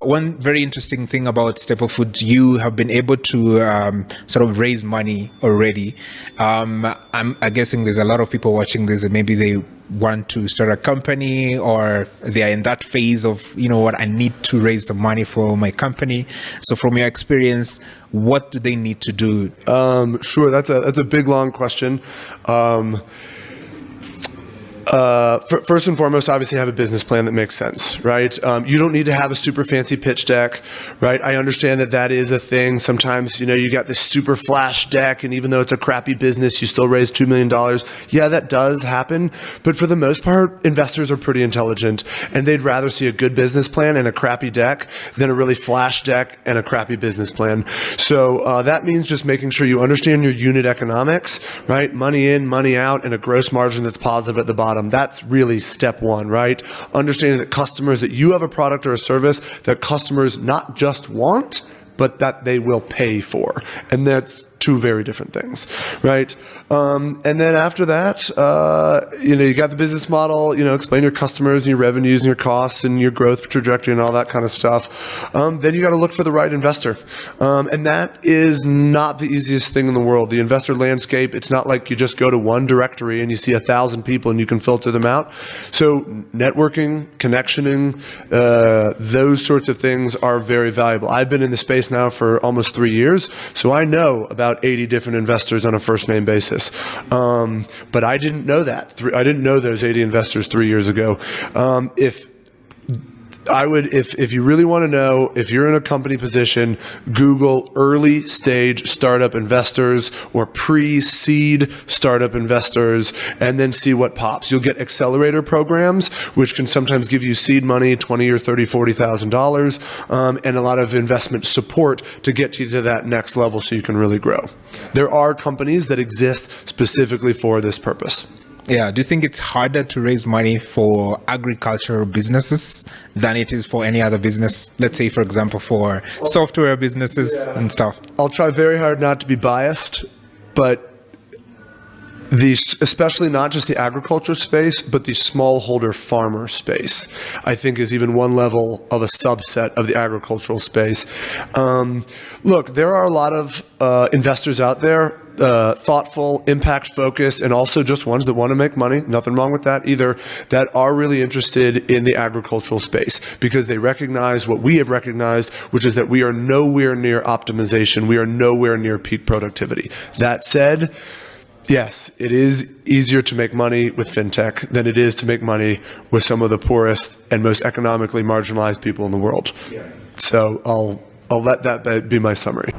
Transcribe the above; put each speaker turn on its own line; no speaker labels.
One very interesting thing about Staple Foods, you have been able to sort of raise money already. I'm guessing there's a lot of people watching this and maybe they want to start a company or they are in that phase of, what, I need to raise some money for my company. So from your experience, what do they need to do?
Sure, that's a big, long question. First and foremost, obviously have a business plan that makes sense, right? You don't need to have a super fancy pitch deck, right? I understand that is a thing. Sometimes, you got this super flash deck, and even though it's a crappy business, you still raise $2 million. Yeah, that does happen. But for the most part, investors are pretty intelligent, and they'd rather see a good business plan and a crappy deck than a really flash deck and a crappy business plan. So that means just making sure you understand your unit economics, right? Money in, money out, and a gross margin that's positive at the bottom. That's really step one, right? Understanding that you have a product or a service that customers not just want, but that they will pay for. And that's two very different things, right? And then after that, you got the business model, explain your customers and your revenues and your costs and your growth trajectory and all that kind of stuff. Then you got to look for the right investor. And that is not the easiest thing in the world. The investor landscape, it's not like you just go to one directory and you see 1,000 people and you can filter them out. So networking, connectioning, those sorts of things are very valuable. I've been in the space now for almost 3 years, so I know about 80 different investors on a first name basis. But I didn't know that. I didn't know those 80 investors 3 years ago. If you really want to know, if you're in a company position, Google early stage startup investors or pre-seed startup investors, and then see what pops. You'll get accelerator programs, which can sometimes give you seed money, $20,000 or $30,000, $40,000, and a lot of investment support to get you to that next level so you can really grow. There are companies that exist specifically for this purpose.
Yeah. Do you think it's harder to raise money for agricultural businesses than it is for any other business? Let's say, for example, for software businesses and stuff.
I'll try very hard not to be biased, but especially not just the agriculture space, but the smallholder farmer space, I think is even one level of a subset of the agricultural space. Look, there are a lot of investors out there, thoughtful, impact focused, and also just ones that want to make money. Nothing wrong with that either, that are really interested in the agricultural space because they recognize what we have recognized, which is that we are nowhere near optimization. We are nowhere near peak productivity. That said, yes, it is easier to make money with fintech than it is to make money with some of the poorest and most economically marginalized people in the world. So I'll let that be my summary.